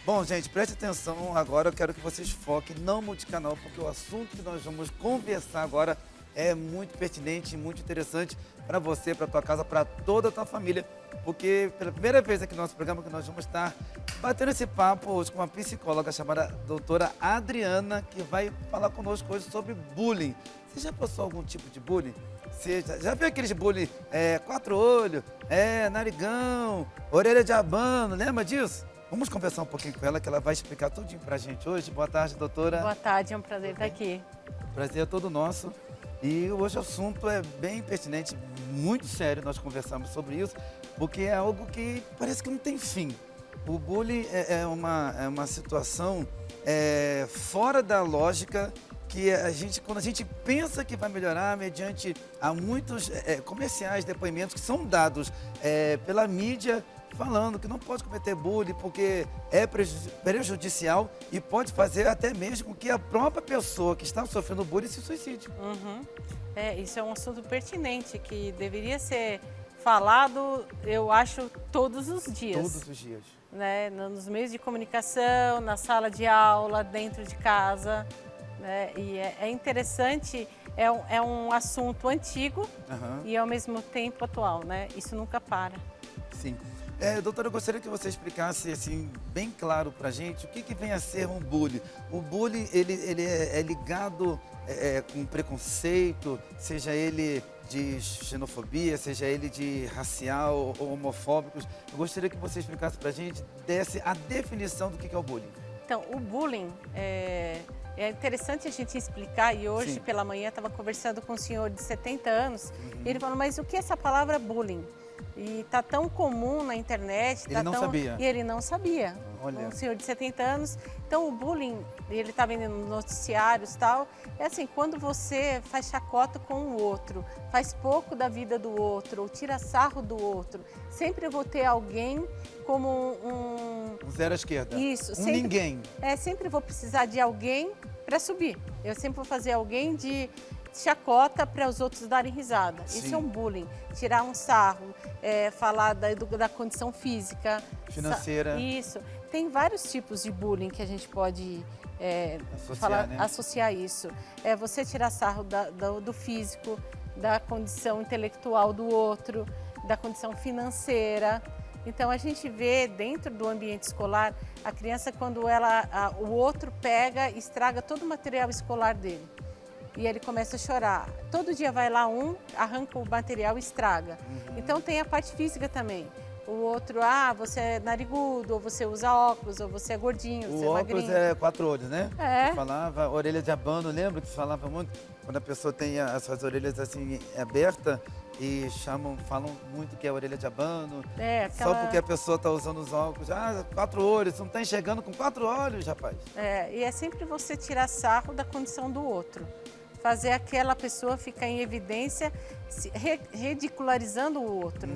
Bom, gente, preste atenção agora, eu quero que vocês foquem, não mude de canal, porque o assunto que nós vamos conversar agora é muito pertinente, muito interessante para você, para tua casa, para toda a tua família, porque pela primeira vez aqui no nosso programa que nós vamos estar batendo esse papo hoje com uma psicóloga chamada doutora Adriana, que vai falar conosco hoje sobre bullying. Você já passou algum tipo de bullying? Você já viu aqueles bullying, quatro olhos, narigão, orelha de abano, lembra disso? Vamos conversar um pouquinho com ela, que ela vai explicar tudinho pra gente hoje. Boa tarde, doutora. Boa tarde, é um prazer estar aqui. O prazer é todo nosso. E hoje o assunto é bem pertinente, muito sério, nós conversamos sobre isso, porque é algo que parece que não tem fim. O bullying é uma situação fora da lógica, que quando a gente pensa que vai melhorar, mediante a muitos comerciais, depoimentos que são dados pela mídia, falando que não pode cometer bullying porque é prejudicial e pode fazer até mesmo com que a própria pessoa que está sofrendo bullying se suicide. Uhum. Isso é um assunto pertinente que deveria ser falado, eu acho, todos os dias. Todos os dias. Né? Nos meios de comunicação, na sala de aula, dentro de casa. Né? E é interessante, é um assunto antigo e ao mesmo tempo atual, né? Isso nunca para. Sim. Doutora, eu gostaria que você explicasse assim, bem claro para a gente o que vem a ser um bullying. O bullying ele é ligado com preconceito, seja ele de xenofobia, seja ele de racial ou homofóbicos. Eu gostaria que você explicasse para a gente, desse a definição do que é o bullying. Então, o bullying é interessante a gente explicar, e hoje Sim. pela manhã estava conversando com um senhor de 70 anos, e ele falou, mas o que é essa palavra bullying? E tá tão comum na internet. Ele não sabia. E ele não sabia. Olha. Um senhor de 70 anos. Então o bullying, ele tá vendo nos noticiários e tal, é assim, quando você faz chacota com o outro, faz pouco da vida do outro, ou tira sarro do outro, sempre vou ter alguém como Um zero à esquerda. Isso. Sempre, ninguém. Sempre vou precisar de alguém para subir. Eu sempre vou fazer alguém de chacota para os outros darem risada. Sim. Isso é um bullying. Tirar um sarro, falar da condição física. Financeira. Isso. Tem vários tipos de bullying que a gente pode associar isso. Você tirar sarro do físico, da condição intelectual do outro, da condição financeira. Então, a gente vê dentro do ambiente escolar, a criança, quando o outro pega e estraga todo o material escolar dele. E ele começa a chorar. Todo dia vai lá arranca o material e estraga. Então tem a parte física também. O outro, você é narigudo, ou você usa óculos, ou você é gordinho, você é magrinho. O óculos é quatro olhos, né? É. Falava orelha de abano, lembra que falava muito? Quando a pessoa tem as suas orelhas assim abertas e falam muito que é orelha de abano. Só porque a pessoa está usando os óculos. Quatro olhos, você não está enxergando com quatro olhos, rapaz. E é sempre você tirar sarro da condição do outro. Fazer aquela pessoa ficar em evidência, ridicularizando o outro.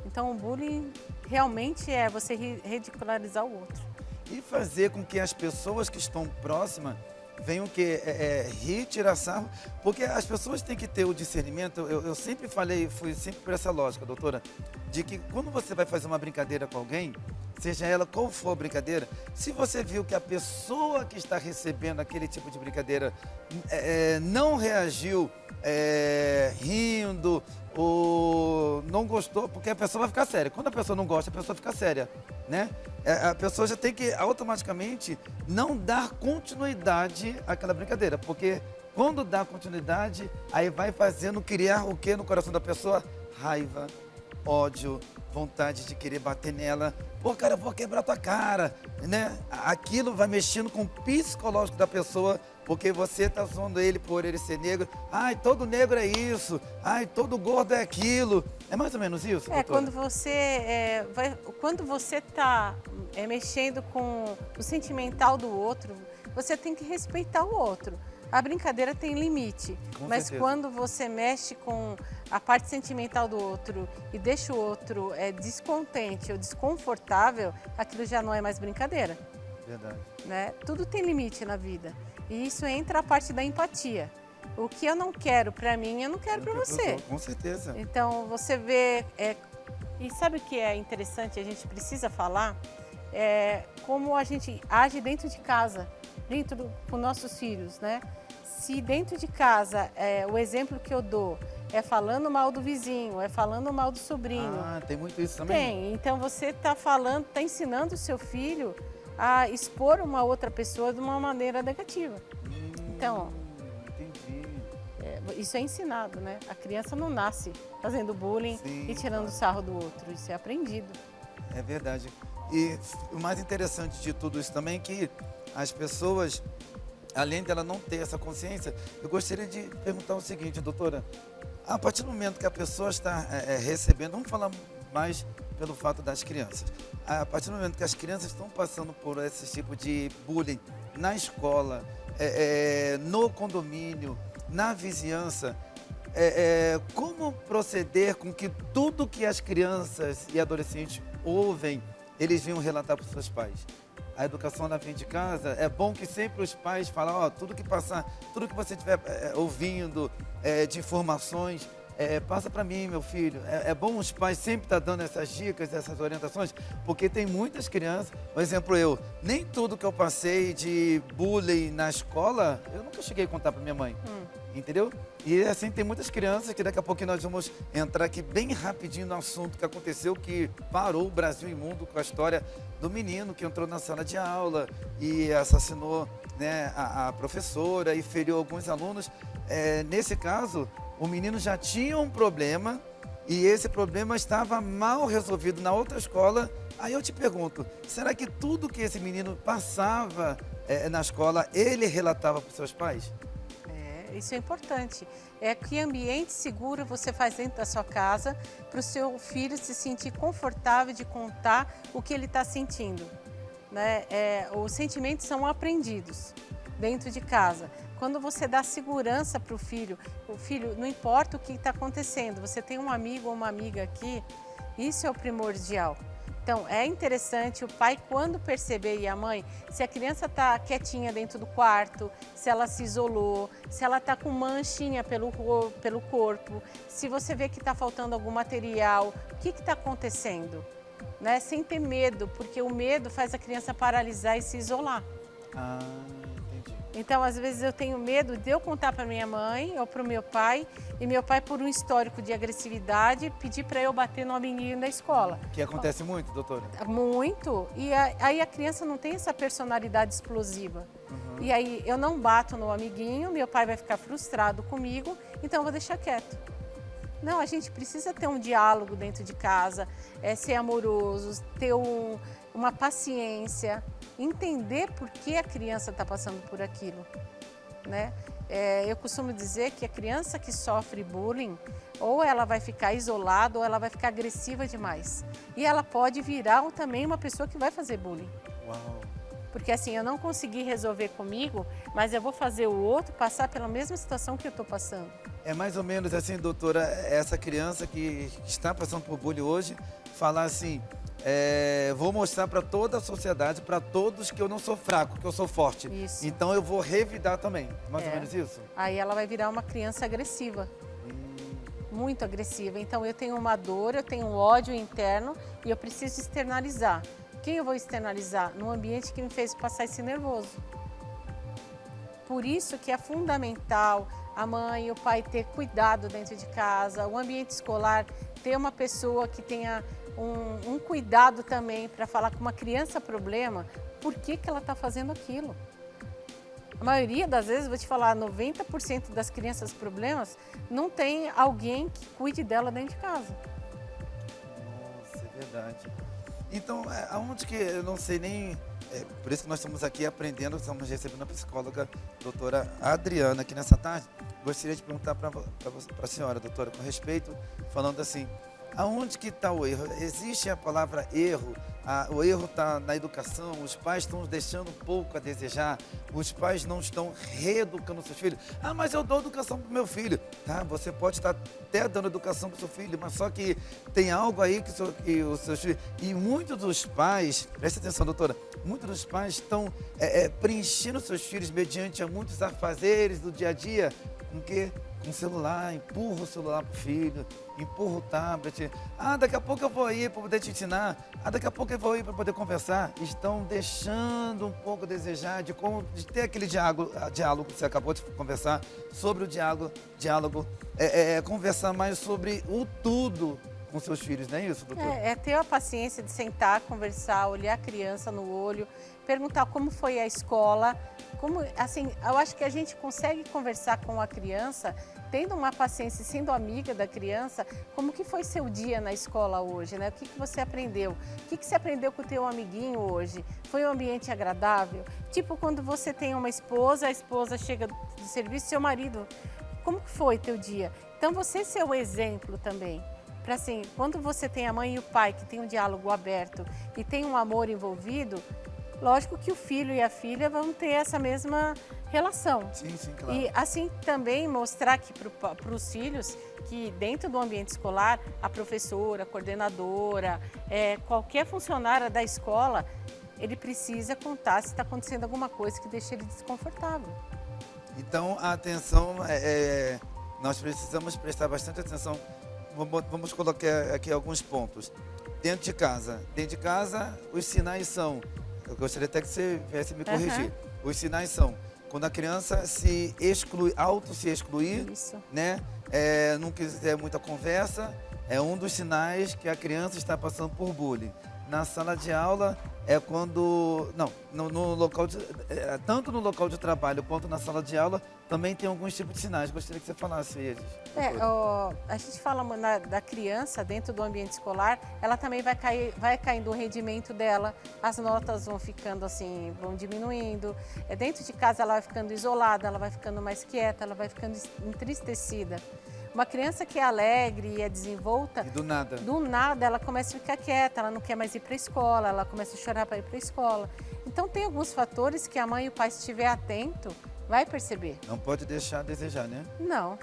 Então, o bullying realmente é você ridicularizar o outro. E fazer com que as pessoas que estão próximas venham rir, tirar sarro, porque as pessoas têm que ter o discernimento. Eu sempre fui sempre por essa lógica, doutora, de que quando você vai fazer uma brincadeira com alguém, seja ela qual for a brincadeira, se você viu que a pessoa que está recebendo aquele tipo de brincadeira não reagiu rindo ou não gostou, porque a pessoa vai ficar séria. Quando a pessoa não gosta, a pessoa fica séria, né? A pessoa já tem que automaticamente não dar continuidade àquela brincadeira, porque quando dá continuidade, aí vai fazendo criar o que no coração da pessoa? Raiva, ódio, vontade de querer bater nela. Pô, cara, eu vou quebrar tua cara, né? Aquilo vai mexendo com o psicológico da pessoa, porque você tá zoando ele por ele ser negro. Ai, todo negro é isso. Ai, todo gordo é aquilo. É mais ou menos isso, doutora? Quando você tá mexendo com o sentimental do outro, você tem que respeitar o outro. A brincadeira tem limite, mas certeza. Quando você mexe com a parte sentimental do outro e deixa o outro descontente ou desconfortável, aquilo já não é mais brincadeira. Verdade. Né? Tudo tem limite na vida. E isso entra a parte da empatia. O que eu não quero para mim, eu não quero para você. Com certeza. Então, você vê... E sabe o que é interessante, a gente precisa falar? como a gente age dentro de casa, com nossos filhos, né? Se dentro de casa, o exemplo que eu dou é falando mal do vizinho, é falando mal do sobrinho. Ah, tem muito isso também? Tem. Então você está ensinando o seu filho a expor uma outra pessoa de uma maneira negativa. Então, entendi. isso é ensinado, né? A criança não nasce fazendo bullying e tirando sarro do outro. Isso é aprendido. É verdade. E o mais interessante de tudo isso também é que as pessoas, além dela não ter essa consciência, eu gostaria de perguntar o seguinte, doutora. A partir do momento que a pessoa está recebendo, vamos falar mais pelo fato das crianças. A partir do momento que as crianças estão passando por esse tipo de bullying na escola, no condomínio, na vizinhança, como proceder com que tudo que as crianças e adolescentes ouvem, eles venham relatar para os seus pais? A educação na frente de casa, é bom que sempre os pais falem, ó, tudo que passar, tudo que você estiver ouvindo de informações, passa para mim, meu filho. É bom os pais sempre estar dando essas dicas, essas orientações, porque tem muitas crianças, por exemplo, nem tudo que eu passei de bullying na escola, eu nunca cheguei a contar para minha mãe. Entendeu? E assim, tem muitas crianças que daqui a pouco nós vamos entrar aqui bem rapidinho no assunto que aconteceu, que parou o Brasil e o mundo com a história do menino que entrou na sala de aula e assassinou, né, a professora e feriu alguns alunos. Nesse caso, o menino já tinha um problema e esse problema estava mal resolvido na outra escola. Aí eu te pergunto, será que tudo que esse menino passava na escola, ele relatava para os seus pais? Isso é importante. Que ambiente seguro você faz dentro da sua casa para o seu filho se sentir confortável de contar o que ele está sentindo, né? Os sentimentos são aprendidos dentro de casa. Quando você dá segurança para o filho, não importa o que está acontecendo, você tem um amigo ou uma amiga aqui, isso é o primordial. Então, é interessante o pai, quando perceber, e a mãe, se a criança está quietinha dentro do quarto, se ela se isolou, se ela está com manchinha pelo corpo, se você vê que está faltando algum material, o que está acontecendo? Né? Sem ter medo, porque o medo faz a criança paralisar e se isolar. Ah, entendi. Então, às vezes eu tenho medo de eu contar para minha mãe ou para o meu pai, e meu pai, por um histórico de agressividade, pedir para eu bater no amiguinho da escola. Que acontece muito, doutora? Muito. E aí a criança não tem essa personalidade explosiva. E aí eu não bato no amiguinho, meu pai vai ficar frustrado comigo, então eu vou deixar quieto. Não, a gente precisa ter um diálogo dentro de casa, ser amoroso, ter uma paciência, entender por que a criança está passando por aquilo, né? Eu costumo dizer que a criança que sofre bullying, ou ela vai ficar isolada ou ela vai ficar agressiva demais. E ela pode virar também uma pessoa que vai fazer bullying. Uau! Porque assim, eu não consegui resolver comigo, mas eu vou fazer o outro passar pela mesma situação que eu estou passando. É mais ou menos assim, doutora, essa criança que está passando por bullying hoje, falar assim, vou mostrar para toda a sociedade, para todos, que eu não sou fraco, que eu sou forte. Isso. Então eu vou revidar também. Mais ou menos isso? Aí ela vai virar uma criança agressiva. Muito agressiva. Então eu tenho uma dor, eu tenho um ódio interno e eu preciso externalizar. Quem eu vou externalizar? No ambiente que me fez passar esse nervoso. Por isso que é fundamental a mãe e o pai ter cuidado dentro de casa, o ambiente escolar, ter uma pessoa que tenha um cuidado também para falar com uma criança problema, por que ela está fazendo aquilo. A maioria das vezes, vou te falar, 90% das crianças problemas não tem alguém que cuide dela dentro de casa. Nossa, é verdade. Então, aonde que eu não sei nem... por isso que nós estamos aqui aprendendo, estamos recebendo a psicóloga doutora Adriana aqui nessa tarde. Gostaria de perguntar para a senhora, doutora, com respeito, falando assim, aonde que está o erro? Existe a palavra erro? O erro está na educação, os pais estão deixando um pouco a desejar, os pais não estão reeducando seus filhos. Ah, mas eu dou educação para o meu filho. Tá, você pode estar até dando educação para o seu filho, mas só que tem algo aí que os seus filhos... E muitos dos pais, preste atenção, doutora, muitos dos pais estão preenchendo seus filhos mediante a muitos afazeres do dia a dia, com um celular, empurra o celular pro filho, empurra o tablet. Ah, daqui a pouco eu vou ir para poder te ensinar. Ah, daqui a pouco eu vou ir para poder conversar. Estão deixando um pouco a desejar de ter aquele diálogo que você acabou de conversar, sobre o diálogo, conversar mais sobre o tudo com seus filhos, não é isso, doutor? É ter a paciência de sentar, conversar, olhar a criança no olho, perguntar como foi a escola, assim, eu acho que a gente consegue conversar com a criança, tendo uma paciência, sendo amiga da criança, como que foi seu dia na escola hoje, né? O que você aprendeu? O que você aprendeu com o teu amiguinho hoje? Foi um ambiente agradável? Tipo, quando você tem uma esposa, a esposa chega do serviço, seu marido, como que foi teu dia? Então, você ser o exemplo também. Para assim, quando você tem a mãe e o pai que tem um diálogo aberto e tem um amor envolvido, lógico que o filho e a filha vão ter essa mesma relação. Sim, claro. E assim também mostrar que para os filhos que dentro do ambiente escolar, a professora, a coordenadora, qualquer funcionária da escola, ele precisa contar se está acontecendo alguma coisa que deixa ele desconfortável. Então, a atenção, nós precisamos prestar bastante atenção. Vamos colocar aqui alguns pontos. Dentro de casa, os sinais são, eu gostaria até que você viesse me corrigir. Os sinais são quando a criança se exclui, se excluir, Isso. né? Não quiser muita conversa, é um dos sinais que a criança está passando por bullying. Na sala de aula é quando, no local tanto no local de trabalho quanto na sala de aula também tem alguns tipos de sinais. Gostaria que você falasse eles. A gente fala da criança dentro do ambiente escolar, ela também vai caindo o rendimento dela, as notas vão ficando assim, vão diminuindo. Dentro de casa ela vai ficando isolada, ela vai ficando mais quieta, ela vai ficando entristecida. Uma criança que é alegre e é desenvolta, E do nada ela começa a ficar quieta, ela não quer mais ir para a escola, ela começa a chorar para ir para a escola. Então tem alguns fatores que a mãe e o pai, se estiver atento, vai perceber. Não pode deixar a desejar, né? Não.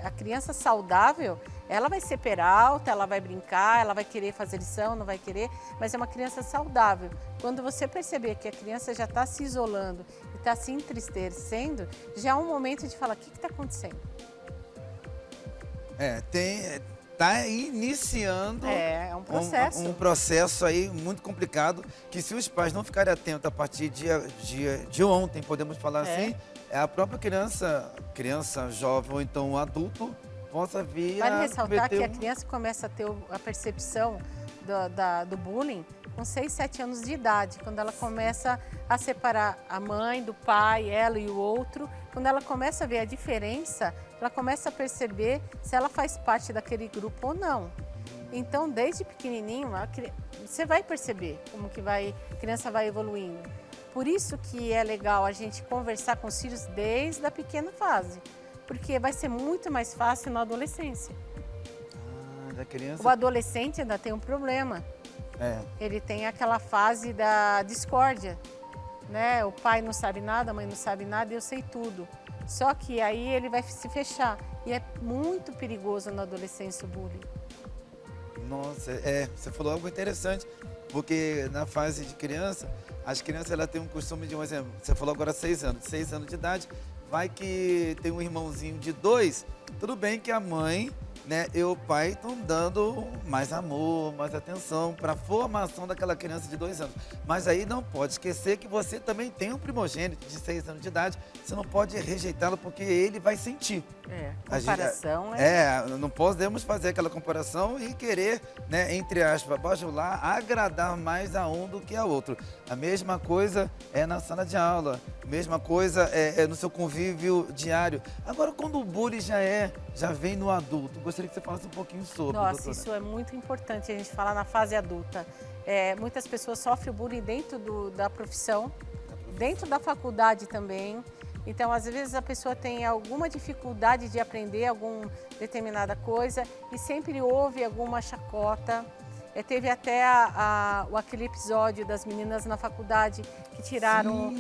A criança saudável, ela vai ser peralta, ela vai brincar, ela vai querer fazer lição, não vai querer, mas é uma criança saudável. Quando você perceber que a criança já está se isolando e está se entristecendo, já é um momento de falar, o que está acontecendo? Tá iniciando um processo. Um processo aí muito complicado, que se os pais não ficarem atentos a partir de ontem, podemos falar assim, a própria criança jovem ou então um adulto possa vir Vale ressaltar que a criança começa a ter a percepção do bullying com 6, 7 anos de idade, quando ela começa a separar a mãe do pai, ela e o outro, quando ela começa a ver a diferença, ela começa a perceber se ela faz parte daquele grupo ou não. Então, desde pequenininho, você vai perceber como que a criança vai evoluindo. Por isso que é legal a gente conversar com os filhos desde a pequena fase, porque vai ser muito mais fácil na adolescência. Da criança. O adolescente ainda tem um problema. Ele tem aquela fase da discórdia, né? O pai não sabe nada, a mãe não sabe nada e eu sei tudo. Só que aí ele vai se fechar e é muito perigoso na adolescência o bullying. Nossa, você falou algo interessante, porque na fase de criança, as crianças elas têm um costume de, um exemplo, você falou agora 6 anos de idade, vai que tem um irmãozinho de 2, tudo bem que a mãe, né, e o pai estão dando mais amor, mais atenção para a formação daquela criança de 2 anos. Mas aí não pode esquecer que você também tem um primogênito de 6 anos de idade, você não pode rejeitá-lo porque ele vai sentir. Comparação não podemos fazer aquela comparação e querer, né, entre aspas, bajular, agradar mais a um do que a outro. A mesma coisa é na sala de aula, a mesma coisa é no seu convívio diário. Agora, quando o bullying já vem no adulto, gostaria que você falasse um pouquinho sobre. Nossa, doutora. isso é muito importante a gente falar na fase adulta. Muitas pessoas sofrem bullying dentro da profissão, dentro da faculdade também. Então, às vezes, a pessoa tem alguma dificuldade de aprender alguma determinada coisa e sempre houve alguma chacota. Teve até aquele episódio das meninas na faculdade que tiraram,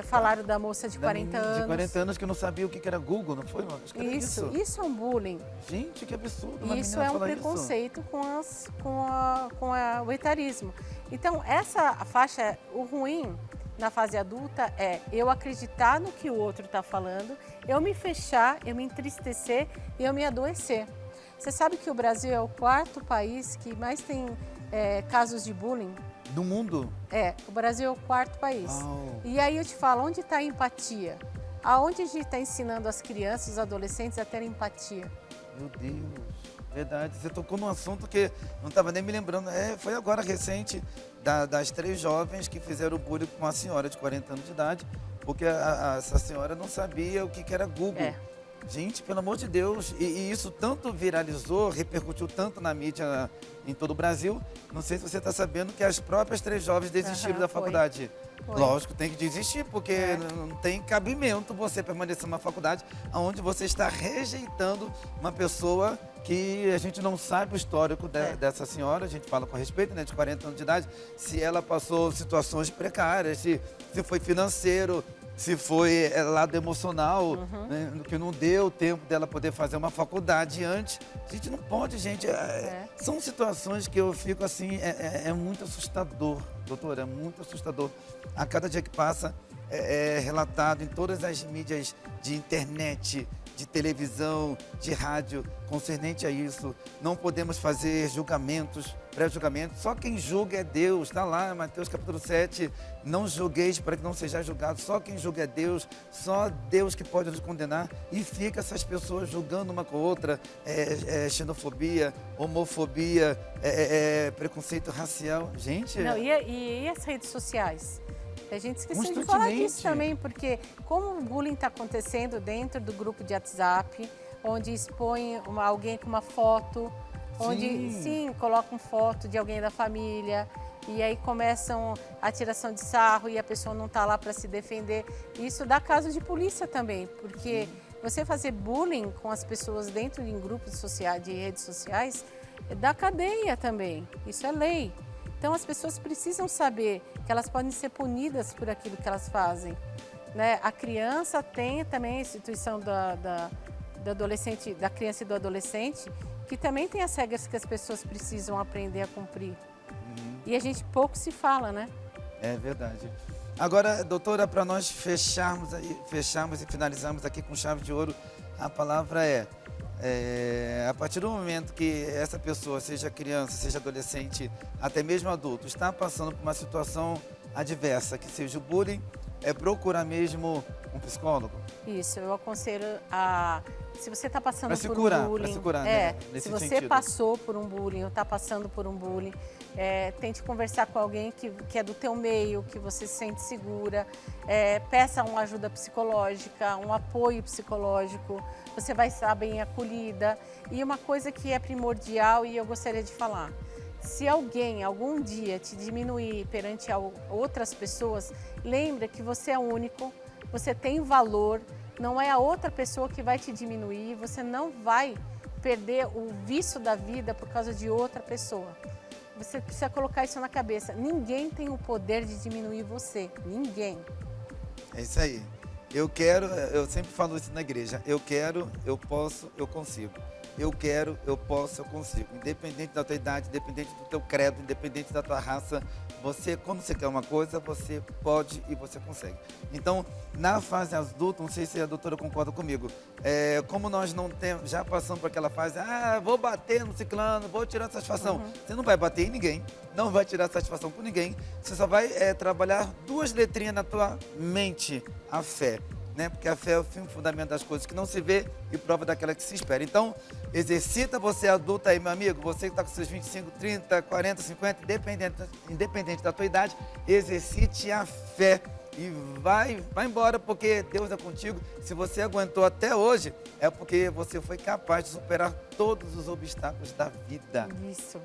falaram da moça de 40 anos. De 40 anos que não sabia o que era Google, não foi? Acho que era isso é um bullying. Gente, que absurdo. Isso é um preconceito com o etarismo. Então, essa faixa, o ruim na fase adulta é eu acreditar no que o outro está falando, eu me fechar, eu me entristecer e eu me adoecer. Você sabe que o Brasil é o 4º país que mais tem casos de bullying? Do mundo? O Brasil é o 4º país. Uau. E aí eu te falo, onde está a empatia? Aonde a gente está ensinando as crianças, os adolescentes a terem empatia? Meu Deus, verdade. Você tocou num assunto que não estava nem me lembrando. Foi agora recente, das 3 jovens que fizeram bullying com uma senhora de 40 anos de idade, porque essa senhora não sabia o que era Google. Gente, pelo amor de Deus, e isso tanto viralizou, repercutiu tanto na mídia em todo o Brasil. Não sei se você está sabendo que as próprias 3 jovens desistiram da faculdade. Foi. Lógico, tem que desistir, porque não tem cabimento você permanecer numa faculdade onde você está rejeitando uma pessoa que a gente não sabe o histórico dessa senhora, a gente fala com respeito, né, de 40 anos de idade, se ela passou situações precárias, se foi financeiro, se foi lado emocional, né, que não deu tempo dela poder fazer uma faculdade antes. A gente não pode, gente. São situações que eu fico assim, é muito assustador, doutora, é muito assustador. A cada dia que passa é relatado em todas as mídias de internet, de televisão, de rádio, concernente a isso. Não podemos fazer julgamentos, pré-julgamentos. Só quem julga é Deus. Está lá, Mateus capítulo 7. Não julgueis para que não sejais julgados. Só quem julga é Deus. Só Deus que pode nos condenar. E fica essas pessoas julgando uma com a outra. Xenofobia, homofobia, preconceito racial. Gente... Não, e as redes sociais? A gente esqueceu de falar disso também, porque como o bullying está acontecendo dentro do grupo de WhatsApp, onde expõe alguém com uma foto, onde colocam foto de alguém da família, e aí começam a tiração de sarro e a pessoa não está lá para se defender. Isso dá caso de polícia também, porque você fazer bullying com as pessoas dentro de grupos sociais, de redes sociais, dá cadeia também, isso é lei. Então, as pessoas precisam saber que elas podem ser punidas por aquilo que elas fazem, né? A criança tem também a instituição do adolescente, da criança e do adolescente, que também tem as regras que as pessoas precisam aprender a cumprir. E a gente pouco se fala, né? É verdade. Agora, doutora, para nós fecharmos e finalizarmos aqui com chave de ouro, a palavra a partir do momento que essa pessoa, seja criança, seja adolescente, até mesmo adulto, está passando por uma situação adversa, que seja o bullying, procurar mesmo um psicólogo? Isso, eu aconselho a... Se você está passando por um bullying... Para se curar, né? Se você passou por um bullying ou está passando por um bullying, tente conversar com alguém que é do teu meio, que você se sente segura, peça uma ajuda psicológica, um apoio psicológico, você vai estar bem acolhida. E uma coisa que é primordial e eu gostaria de falar, se alguém algum dia te diminuir perante outras pessoas, lembra que você é único, você tem valor, não é a outra pessoa que vai te diminuir, você não vai perder o vício da vida por causa de outra pessoa. Você precisa colocar isso na cabeça. Ninguém tem o poder de diminuir você. Ninguém. É isso aí. Eu sempre falo isso na igreja. Eu quero, eu posso, eu consigo. Eu quero, eu posso, eu consigo. Independente da tua idade, independente do teu credo, independente da tua raça, quando você quer uma coisa, você pode e você consegue. Então, na fase adulta, não sei se a doutora concorda comigo, como nós não temos, já passamos por aquela fase, vou bater no ciclano, vou tirar satisfação. Você não vai bater em ninguém, não vai tirar satisfação com ninguém, você só vai trabalhar 2 letrinhas na tua mente, a fé. Né? Porque a fé é o fim fundamento das coisas que não se vê e prova daquela que se espera. Então, exercita você adulto aí, meu amigo, você que está com seus 25, 30, 40, 50, independente da tua idade, exercite a fé e vai embora, porque Deus é contigo. Se você aguentou até hoje, é porque você foi capaz de superar todos os obstáculos da vida. Isso.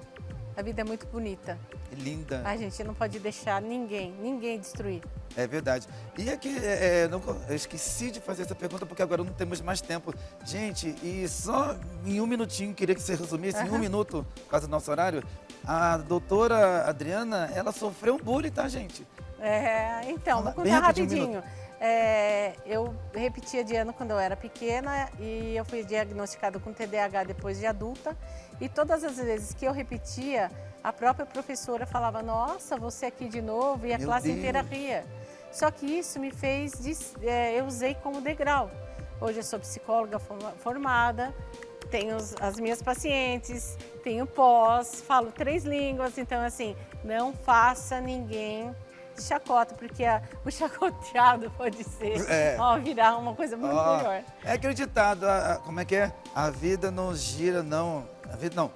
A vida é muito bonita. Linda. A gente não pode deixar ninguém destruir. É verdade. E aqui, eu esqueci de fazer essa pergunta porque agora não temos mais tempo. Gente, e só em 1 minutinho, queria que você resumisse, em 1 minuto, por causa do nosso horário, a doutora Adriana, ela sofreu um bullying, tá, gente? Então, vou contar rapidinho. Eu repetia de ano quando eu era pequena e eu fui diagnosticada com TDAH depois de adulta. E todas as vezes que eu repetia, a própria professora falava, nossa, você aqui de novo, e a classe inteira ria. Só que isso me fez, eu usei como degrau. Hoje eu sou psicóloga formada, tenho as minhas pacientes, tenho pós, falo 3 línguas, então assim, não faça ninguém de chacota, porque o chacoteado pode ser, virar uma coisa muito melhor. É aquele ditado, como é que é? A vida não gira, não. A vida não.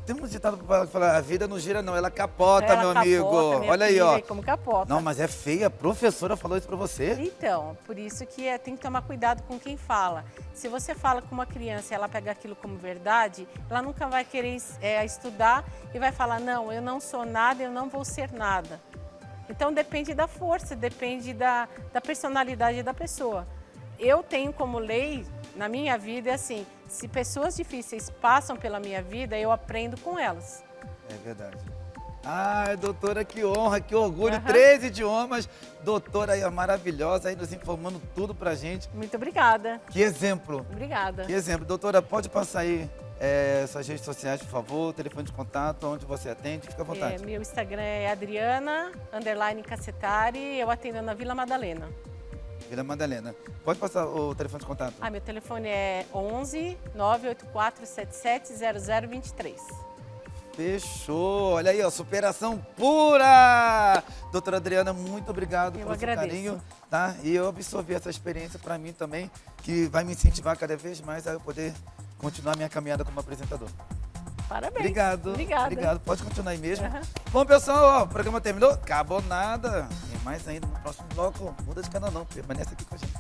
Tem um ditado para falar, a vida não gira não, ela capota, meu amigo. Olha aí, ó. Como capota. Não, mas é feia, a professora falou isso para você. Então, por isso que tem que tomar cuidado com quem fala. Se você fala com uma criança e ela pega aquilo como verdade, ela nunca vai querer estudar e vai falar, não, eu não sou nada, eu não vou ser nada. Então depende da força, depende da personalidade da pessoa. Eu tenho como lei na minha vida é assim, se pessoas difíceis passam pela minha vida, eu aprendo com elas. É verdade. Ai, doutora, que honra, que orgulho. 13 idiomas. Doutora aí, maravilhosa, aí nos informando tudo pra gente. Muito obrigada. Que exemplo. Obrigada. Que exemplo. Doutora, pode passar aí suas redes sociais, por favor, telefone de contato, onde você atende, fica à vontade. Meu Instagram é Adriana_Cacetari, eu atendo na Vila Madalena. Vila Madalena. Pode passar o telefone de contato? Meu telefone é 11 984 77 0023. Fechou. Olha aí, ó, superação pura. Doutora Adriana, muito obrigado pelo seu carinho, tá? E eu absorvi essa experiência para mim também, que vai me incentivar cada vez mais a eu poder continuar minha caminhada como apresentador. Parabéns. Obrigado. Obrigada. Obrigado. Pode continuar aí mesmo. Bom, pessoal, ó, o programa terminou. Acabou nada. Tem mais ainda no próximo bloco. Muda de canal não, permanece aqui com a gente.